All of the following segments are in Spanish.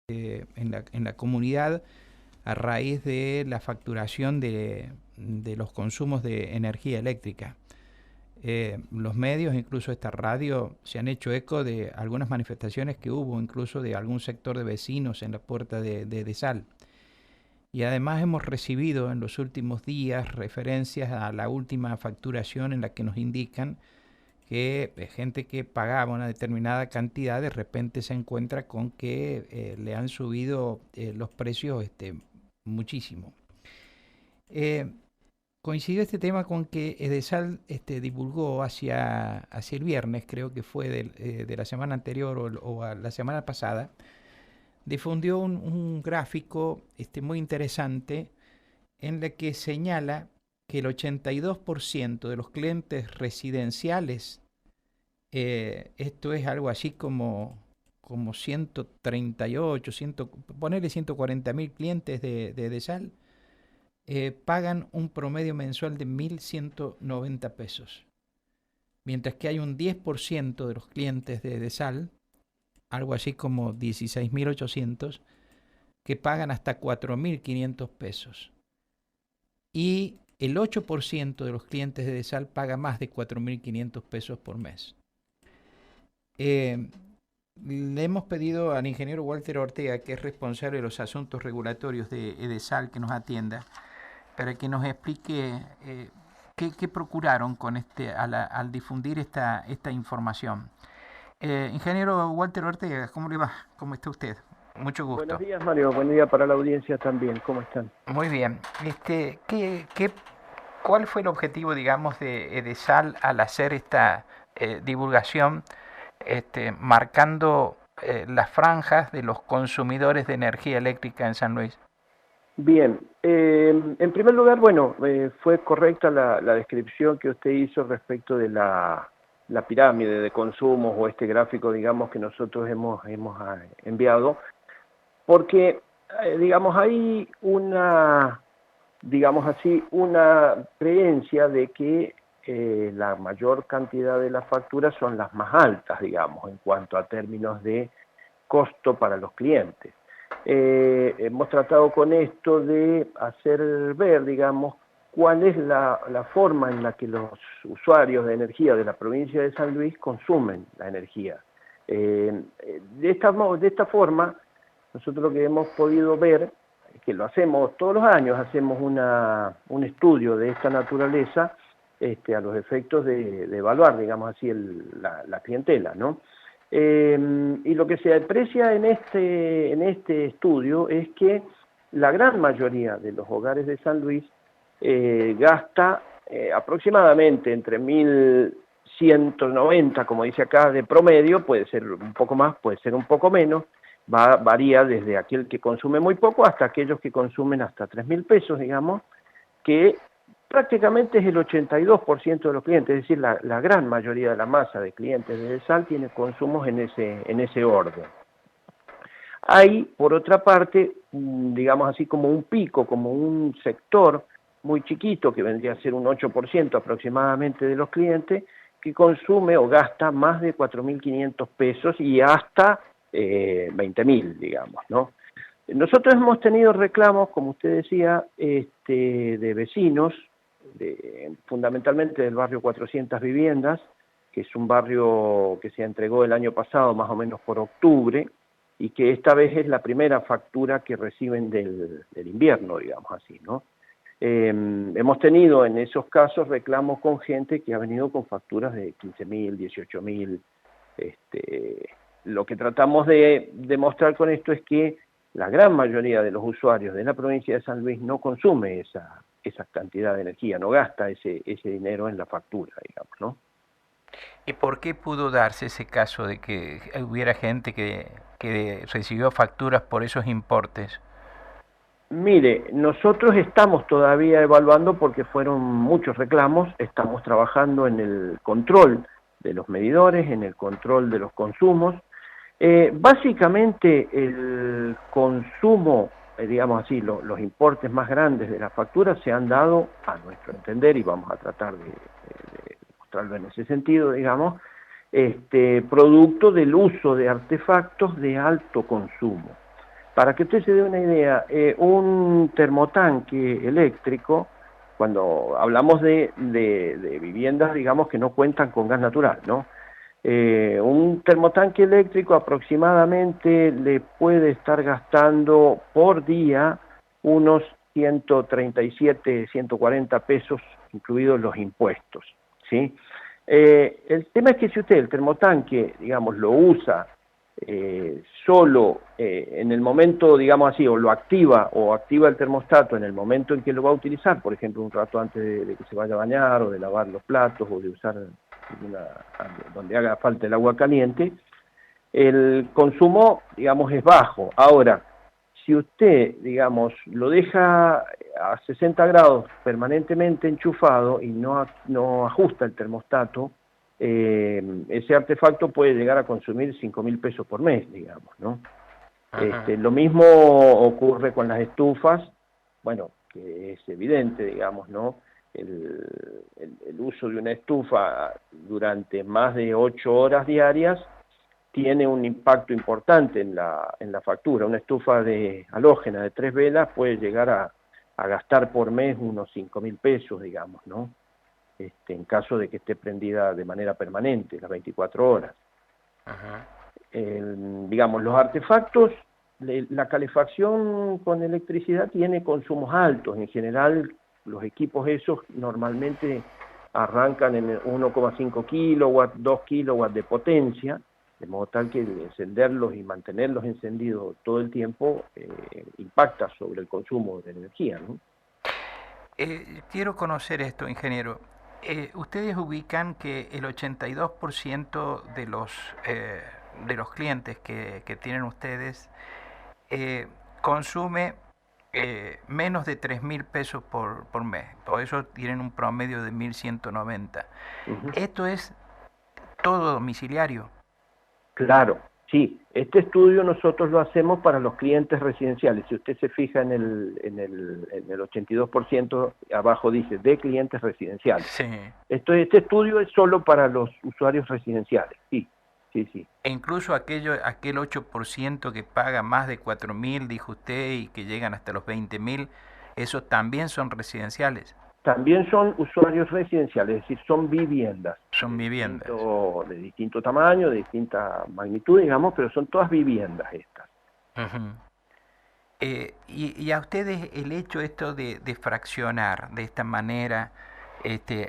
en la comunidad a raíz de la facturación de los consumos de energía eléctrica. Los medios, incluso esta radio, se han hecho eco de algunas manifestaciones que hubo, incluso de algún sector de vecinos en la puerta de Sal. Y además hemos recibido en los últimos días referencias a la última facturación en la que nos indican que gente que pagaba una determinada cantidad de repente se encuentra con que le han subido los precios muchísimo. Eh, Coincidió este tema con que Edesal divulgó hacia el viernes, creo que fue de la semana anterior o a la semana pasada, difundió un gráfico muy interesante en el que señala que el 82% de los clientes residenciales, esto es algo así como 138, ponerle 140 mil clientes de Edesal, pagan un promedio mensual de 1.190 pesos. Mientras que hay un 10% de los clientes de Edesal, algo así como 16.800, que pagan hasta 4.500 pesos. Y el 8% de los clientes de Edesal paga más de 4.500 pesos por mes. Le hemos pedido al ingeniero Walter Ortega, que es responsable de los asuntos regulatorios de Edesal, que nos atienda, para que nos explique qué procuraron con al difundir esta información. Ingeniero Walter Ortega, ¿cómo le va? ¿Cómo está usted? Mucho Buenos gusto. días, Mario. Buen día para la audiencia también. ¿Cómo están? Muy bien. ¿Cuál fue el objetivo, digamos, de Edesal al hacer esta divulgación, marcando las franjas de los consumidores de energía eléctrica en San Luis? Bien. En primer lugar, bueno, fue correcta la descripción que usted hizo respecto de la pirámide de consumos o este gráfico, digamos, que nosotros hemos enviado, porque, digamos, hay digamos así, una creencia de que la mayor cantidad de las facturas son las más altas, digamos, en cuanto a términos de costo para los clientes. Hemos tratado con esto de hacer ver, digamos, cuál es la forma en la que los usuarios de energía de la provincia de San Luis consumen la energía. De esta forma, nosotros lo que hemos podido ver, que lo hacemos todos los años, hacemos un estudio de esta naturaleza a los efectos de evaluar, digamos así, la clientela, ¿no? Y lo que se aprecia en este estudio es que la gran mayoría de los hogares de San Luis gasta aproximadamente entre 1.190, como dice acá, de promedio, puede ser un poco más, puede ser un poco menos, varía desde aquel que consume muy poco hasta aquellos que consumen hasta 3.000 pesos, digamos, que prácticamente es el 82% de los clientes, es decir, la gran mayoría de la masa de clientes de Edesal tiene consumos en ese orden. Hay, por otra parte, digamos así, como un pico, como un sector muy chiquito, que vendría a ser un 8% aproximadamente de los clientes, que consume o gasta más de 4.500 pesos y hasta 20.000, digamos, ¿no? Nosotros hemos tenido reclamos, como usted decía, de vecinos, fundamentalmente del barrio 400 Viviendas, que es un barrio que se entregó el año pasado, más o menos por octubre, y que esta vez es la primera factura que reciben del invierno, digamos así, ¿no? Hemos tenido en esos casos reclamos con gente que ha venido con facturas de 15.000, 18.000. Lo que tratamos de demostrar con esto es que la gran mayoría de los usuarios de la provincia de San Luis no consume esa cantidad de energía, no gasta ese dinero en la factura, digamos, ¿no? ¿Y por qué pudo darse ese caso de que hubiera gente que recibió facturas por esos importes? Mire, nosotros estamos todavía evaluando porque fueron muchos reclamos, estamos trabajando en el control de los medidores, en el control de los consumos. Básicamente el consumo, digamos así, los importes más grandes de las facturas se han dado, a nuestro entender, y vamos a tratar de mostrarlo en ese sentido, digamos, producto del uso de artefactos de alto consumo. Para que usted se dé una idea, un termotanque eléctrico, cuando hablamos de viviendas, digamos, que no cuentan con gas natural, ¿no? Un termotanque eléctrico aproximadamente le puede estar gastando por día unos 137, 140 pesos, incluidos los impuestos, ¿sí? El tema es que si usted el termotanque, digamos, lo usa solo en el momento, digamos así, o lo activa o activa el termostato en el momento en que lo va a utilizar, por ejemplo, un rato antes de que se vaya a bañar o de lavar los platos o de usar donde haga falta el agua caliente, el consumo, digamos, es bajo. Ahora, si usted, digamos, lo deja a 60 grados permanentemente enchufado y no ajusta el termostato, ese artefacto puede llegar a consumir 5.000 pesos por mes, digamos, ¿no? Lo mismo ocurre con las estufas, bueno, que es evidente, digamos, ¿no? El uso de una estufa durante más de 8 horas diarias tiene un impacto importante en la factura. Una estufa halógena de 3 velas puede llegar a gastar por mes unos 5.000 pesos, digamos, ¿no? En caso de que esté prendida de manera permanente, las 24 horas. Ajá. Digamos, los artefactos, la calefacción con electricidad tiene consumos altos. En general, los equipos esos normalmente arrancan en 1,5 kilowatts, 2 kilowatts de potencia, de modo tal que encenderlos y mantenerlos encendidos todo el tiempo impacta sobre el consumo de energía, ¿no? Quiero conocer esto, ingeniero. Ustedes ubican que el 82% de los clientes que tienen ustedes consume menos de 3.000 pesos por mes. Por eso tienen un promedio de 1.190. Uh-huh. ¿Esto es todo domiciliario? Claro, sí. Este estudio nosotros lo hacemos para los clientes residenciales. Si usted se fija en el 82%, abajo dice de clientes residenciales. Sí. Este estudio es solo para los usuarios residenciales, sí, sí, sí. E incluso aquel 8% que paga más de 4.000, dijo usted, y que llegan hasta los 20.000, esos también son residenciales. También son usuarios residenciales, es decir, son viviendas Son viviendas. de distinto tamaño, de distinta magnitud, digamos, pero son todas viviendas estas. Uh-huh. Y a ustedes el hecho esto de fraccionar de esta manera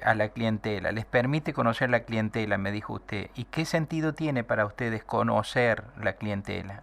a la clientela, les permite conocer la clientela, me dijo usted. ¿Y qué sentido tiene para ustedes conocer la clientela?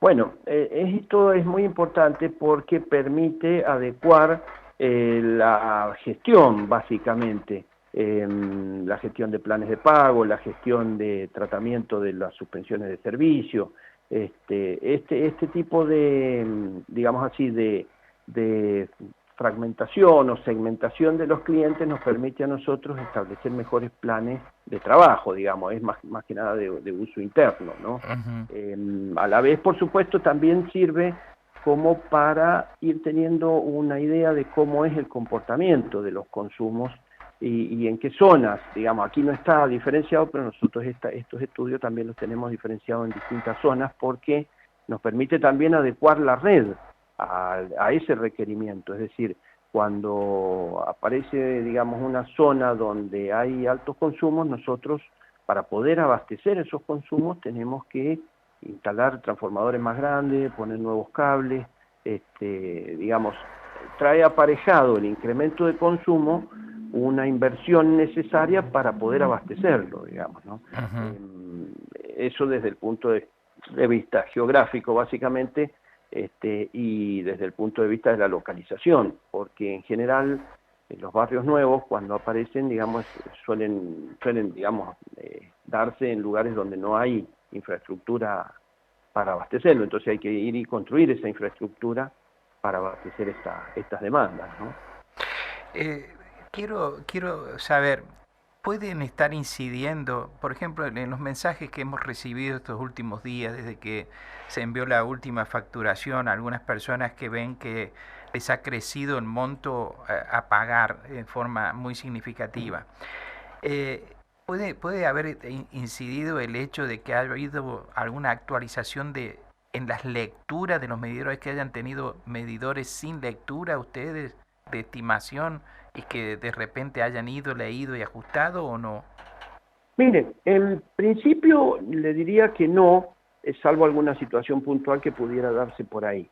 Bueno, esto es muy importante porque permite adecuar la gestión, básicamente, la gestión de planes de pago, la gestión de tratamiento de las suspensiones de servicio, este tipo de, digamos así, de fragmentación o segmentación de los clientes nos permite a nosotros establecer mejores planes de trabajo, digamos, es más que nada de uso interno, ¿no? Uh-huh. A la vez, por supuesto, también sirve como para ir teniendo una idea de cómo es el comportamiento de los consumos y en qué zonas, digamos, aquí no está diferenciado, pero nosotros estos estudios también los tenemos diferenciados en distintas zonas porque nos permite también adecuar la red a ese requerimiento, es decir, cuando aparece, digamos, una zona donde hay altos consumos, nosotros, para poder abastecer esos consumos, tenemos que instalar transformadores más grandes, poner nuevos cables, digamos, trae aparejado el incremento de consumo una inversión necesaria para poder abastecerlo, digamos, ¿no? Uh-huh. Eso desde el punto de vista geográfico, básicamente, y desde el punto de vista de la localización, porque en general los barrios nuevos cuando aparecen, digamos, suelen digamos, darse en lugares donde no hay infraestructura para abastecerlo, entonces hay que ir y construir esa infraestructura para abastecer estas demandas, ¿no? Quiero saber, ¿pueden estar incidiendo, por ejemplo, en los mensajes que hemos recibido estos últimos días, desde que se envió la última facturación a algunas personas que ven que les ha crecido el monto a pagar en forma muy significativa? ¿Puede haber incidido el hecho de que ha habido alguna actualización en las lecturas de los medidores, que hayan tenido medidores sin lectura ustedes de estimación y que de repente hayan ido, leído y ajustado o no? Mire, en principio le diría que no, salvo alguna situación puntual que pudiera darse por ahí.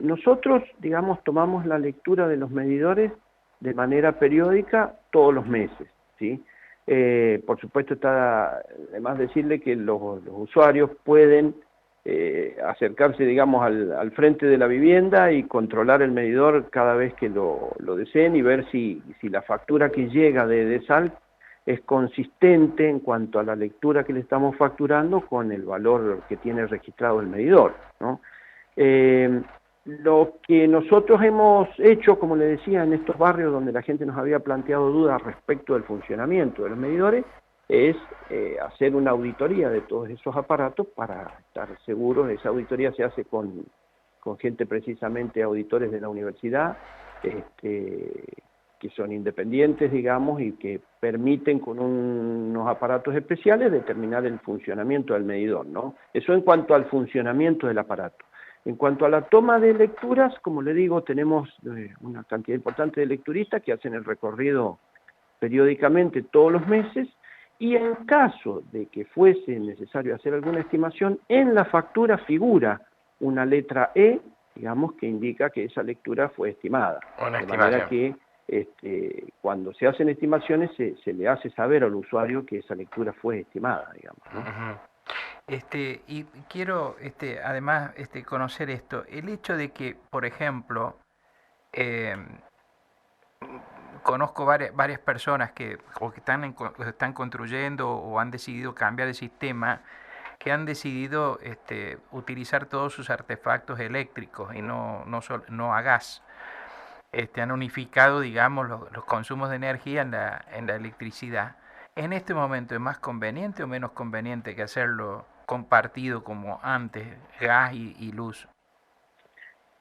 Nosotros, digamos, tomamos la lectura de los medidores de manera periódica todos los meses, ¿sí? Por supuesto, está además decirle que los usuarios pueden acercarse, digamos, al frente de la vivienda y controlar el medidor cada vez que lo deseen y ver si la factura que llega de sal es consistente en cuanto a la lectura que le estamos facturando con el valor que tiene registrado el medidor, ¿no? Lo que nosotros hemos hecho, como le decía, en estos barrios donde la gente nos había planteado dudas respecto del funcionamiento de los medidores, es hacer una auditoría de todos esos aparatos para estar seguros. Esa auditoría se hace con gente precisamente, auditores de la universidad, que son independientes, digamos, y que permiten con unos aparatos especiales determinar el funcionamiento del medidor, ¿no? Eso en cuanto al funcionamiento del aparato. En cuanto a la toma de lecturas, como le digo, tenemos una cantidad importante de lecturistas que hacen el recorrido periódicamente todos los meses, y en caso de que fuese necesario hacer alguna estimación, en la factura figura una letra E, digamos, que indica que esa lectura fue estimada. Una de estimación. manera que cuando se hacen estimaciones se le hace saber al usuario que esa lectura fue estimada, digamos, ¿no? Y quiero además conocer esto, el hecho de que, por ejemplo, eh, conozco varias personas que o que están construyendo o han decidido cambiar de sistema, que han decidido utilizar todos sus artefactos eléctricos y no a gas. Han unificado, digamos, los consumos de energía en la electricidad. ¿En este momento es más conveniente o menos conveniente que hacerlo compartido como antes, gas y luz?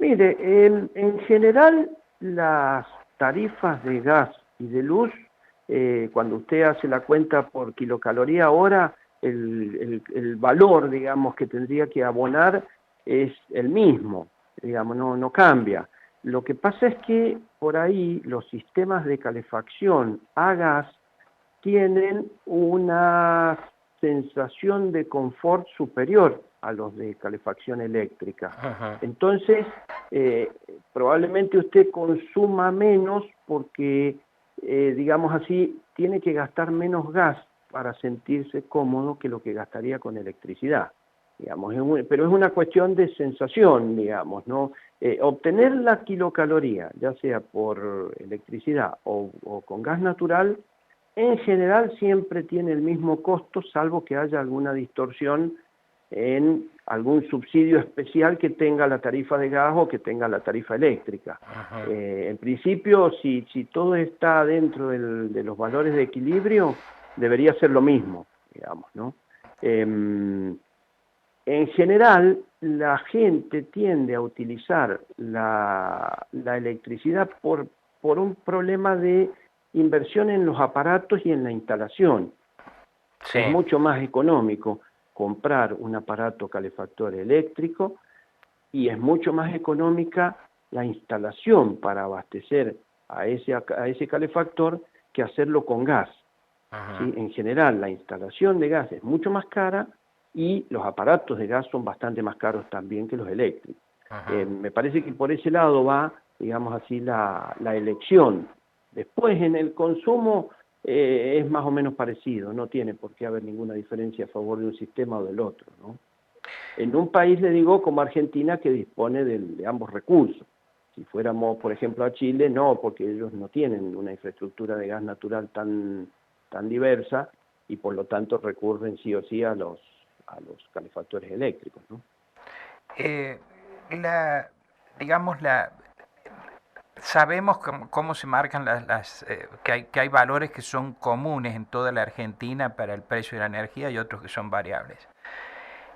Mire, en general las tarifas de gas y de luz, cuando usted hace la cuenta por kilocaloría hora, el valor, digamos, que tendría que abonar es el mismo, digamos, no cambia. Lo que pasa es que por ahí los sistemas de calefacción a gas tienen una sensación de confort superior a los de calefacción eléctrica. Ajá. Entonces, probablemente usted consuma menos porque, digamos así, tiene que gastar menos gas para sentirse cómodo que lo que gastaría con electricidad. Digamos, pero es una cuestión de sensación, digamos, ¿no? Obtener la kilocaloría, ya sea por electricidad o con gas natural, en general siempre tiene el mismo costo, salvo que haya alguna distorsión en algún subsidio especial que tenga la tarifa de gas o que tenga la tarifa eléctrica. En principio, si todo está dentro de los valores de equilibrio, debería ser lo mismo, digamos, ¿no? En general, la gente tiende a utilizar la electricidad por un problema de inversión en los aparatos y en la instalación. Sí. Es mucho más económico comprar un aparato calefactor eléctrico y es mucho más económica la instalación para abastecer a ese calefactor que hacerlo con gas. ¿Sí? En general, la instalación de gas es mucho más cara y los aparatos de gas son bastante más caros también que los eléctricos. Me parece que por ese lado va, digamos así, la elección. Después, en el consumo es más o menos parecido, no tiene por qué haber ninguna diferencia a favor de un sistema o del otro, ¿no? En un país, le digo, como Argentina, que dispone de ambos recursos. Si fuéramos, por ejemplo, a Chile, no, porque ellos no tienen una infraestructura de gas natural tan diversa y por lo tanto recurren sí o sí a los calefactores eléctricos, ¿no? Sabemos cómo se marcan que hay valores que son comunes en toda la Argentina para el precio de la energía y otros que son variables.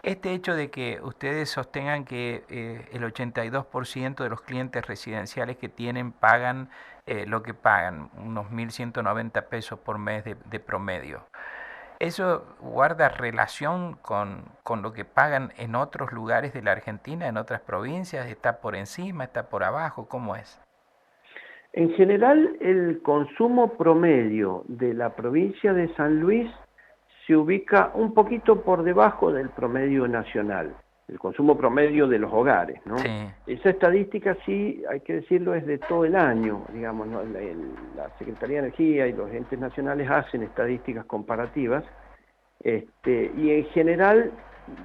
Este hecho de que ustedes sostengan que el 82% de los clientes residenciales que tienen pagan lo que pagan, unos 1.190 pesos por mes de promedio. ¿Eso guarda relación con lo que pagan en otros lugares de la Argentina, en otras provincias? ¿Está por encima, está por abajo? ¿Cómo es? En general, el consumo promedio de la provincia de San Luis se ubica un poquito por debajo del promedio nacional, el consumo promedio de los hogares, ¿no? Sí. Esa estadística sí, hay que decirlo, es de todo el año, digamos, ¿no? La Secretaría de Energía y los entes nacionales hacen estadísticas comparativas, y en general,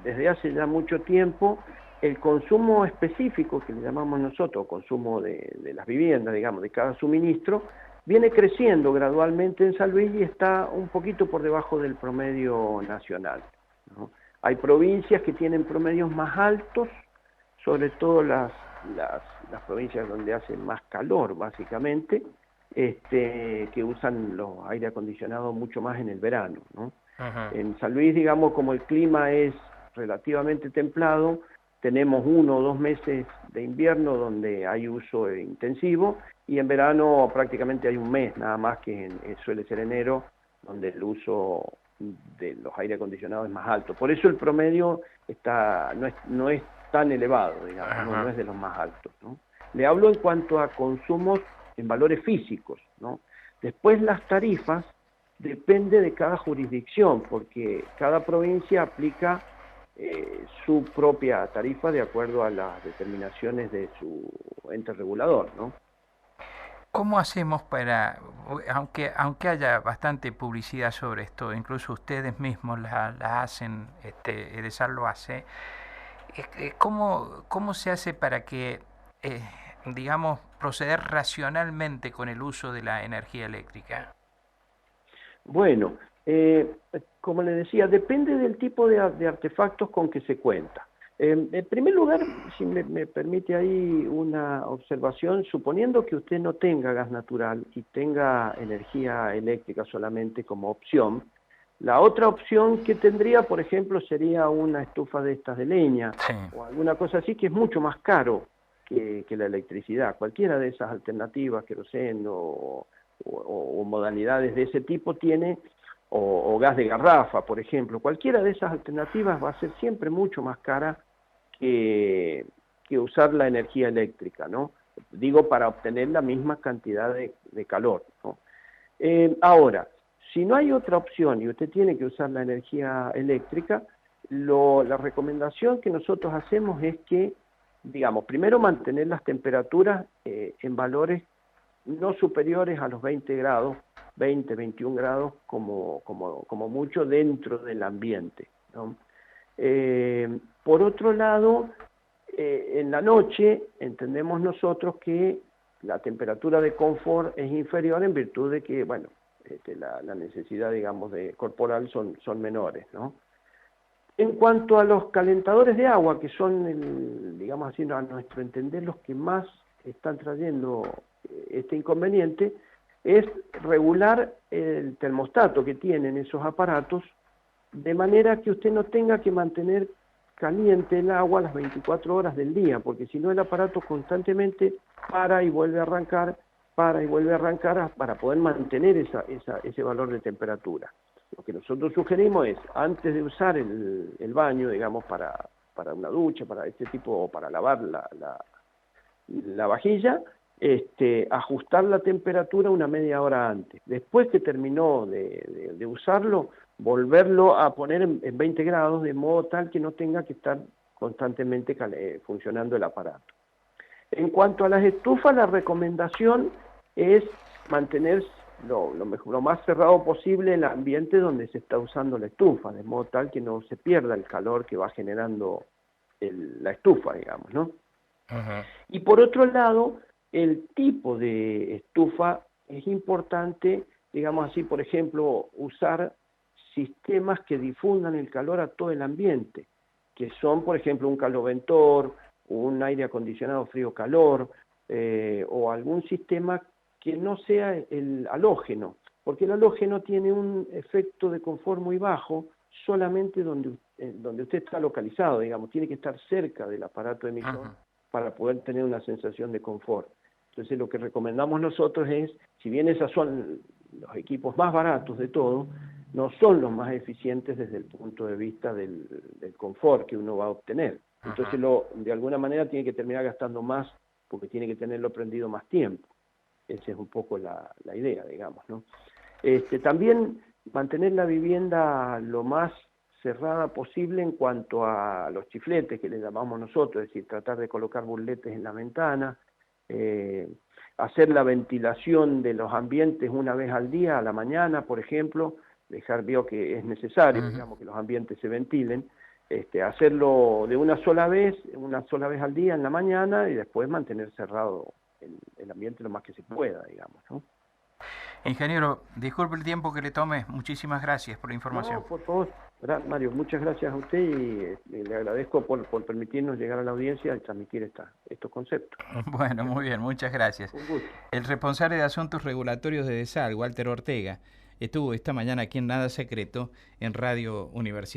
desde hace ya mucho tiempo, el consumo específico, que le llamamos nosotros, consumo de las viviendas, digamos, de cada suministro, viene creciendo gradualmente en San Luis y está un poquito por debajo del promedio nacional, ¿no? Hay provincias que tienen promedios más altos, sobre todo las provincias donde hace más calor, básicamente, que usan los aire acondicionados mucho más en el verano, ¿no? Ujú. En San Luis, digamos, como el clima es relativamente templado, tenemos 1 o 2 meses de invierno donde hay uso intensivo y en verano prácticamente hay un mes nada más suele ser enero, donde el uso de los aire acondicionados es más alto. Por eso el promedio no es tan elevado, digamos, no Ajá. es de los más altos, ¿no? Le hablo en cuanto a consumos en valores físicos, ¿no? Después las tarifas depende de cada jurisdicción, porque cada provincia aplica su propia tarifa de acuerdo a las determinaciones de su ente regulador, ¿no? ¿Cómo hacemos para, aunque haya bastante publicidad sobre esto, incluso ustedes mismos la hacen, Edesal lo hace, ¿cómo se hace para que, digamos, proceder racionalmente con el uso de la energía eléctrica? Bueno, como le decía, depende del tipo de artefactos con que se cuenta. En primer lugar, si me permite ahí una observación, suponiendo que usted no tenga gas natural y tenga energía eléctrica solamente como opción, la otra opción que tendría, por ejemplo, sería una estufa de estas de leña Sí. o alguna cosa así que es mucho más caro que la electricidad. Cualquiera de esas alternativas, queroseno o modalidades de ese tipo tiene, o gas de garrafa, por ejemplo. Cualquiera de esas alternativas va a ser siempre mucho más cara que, que usar la energía eléctrica, ¿no? Digo, para obtener la misma cantidad de calor, ¿no? Ahora, si no hay otra opción y usted tiene que usar la energía eléctrica, la recomendación que nosotros hacemos es que, digamos, primero mantener las temperaturas en valores no superiores a los 20 grados, 20, 21 grados como mucho dentro del ambiente, ¿no? Por otro lado, en la noche entendemos nosotros que la temperatura de confort es inferior en virtud de que, bueno, la necesidad, digamos, corporal son menores, ¿no? En cuanto a los calentadores de agua, que son, digamos así, a nuestro entender, los que más están trayendo este inconveniente, es regular el termostato que tienen esos aparatos, de manera que usted no tenga que mantener caliente el agua las 24 horas del día, porque si no el aparato constantemente para y vuelve a arrancar, para y vuelve a arrancar para poder mantener ese valor de temperatura. Lo que nosotros sugerimos es, antes de usar el baño, digamos, para una ducha, para este tipo, o para lavar la vajilla, ajustar la temperatura una media hora antes. Después que terminó de usarlo, volverlo a poner en 20 grados, de modo tal que no tenga que estar constantemente funcionando el aparato. En cuanto a las estufas, la recomendación es mantener lo más cerrado posible el ambiente donde se está usando la estufa, de modo tal que no se pierda el calor que va generando la estufa, digamos, ¿no? Ujú. Y por otro lado, el tipo de estufa es importante, digamos así, por ejemplo, usar sistemas que difundan el calor a todo el ambiente, que son, por ejemplo, un caloventor, un aire acondicionado frío-calor, o algún sistema que no sea el halógeno, porque el halógeno tiene un efecto de confort muy bajo solamente donde usted está localizado, digamos, tiene que estar cerca del aparato emisor Ujú. para poder tener una sensación de confort. Entonces lo que recomendamos nosotros es, si bien esos son los equipos más baratos de todo, no son los más eficientes desde el punto de vista del confort que uno va a obtener. Entonces, de alguna manera tiene que terminar gastando más porque tiene que tenerlo prendido más tiempo. Esa es un poco la idea, digamos, ¿no? También mantener la vivienda lo más cerrada posible en cuanto a los chifletes que le llamamos nosotros, es decir, tratar de colocar burletes en la ventana, hacer la ventilación de los ambientes una vez al día, a la mañana, por ejemplo, veo que es necesario, digamos, que los ambientes se ventilen, hacerlo de una sola vez al día en la mañana y después mantener cerrado el ambiente lo más que se pueda, digamos, ¿no? Ingeniero, disculpe el tiempo que le tome. Muchísimas gracias por la información. No, por favor, Mario, muchas gracias a usted y le agradezco por permitirnos llegar a la audiencia y transmitir estos conceptos. Bueno, muy bien, muchas gracias. Un gusto. El responsable de Asuntos Regulatorios de DESAL, Walter Ortega, estuvo esta mañana aquí en Nada Secreto en Radio Universidad.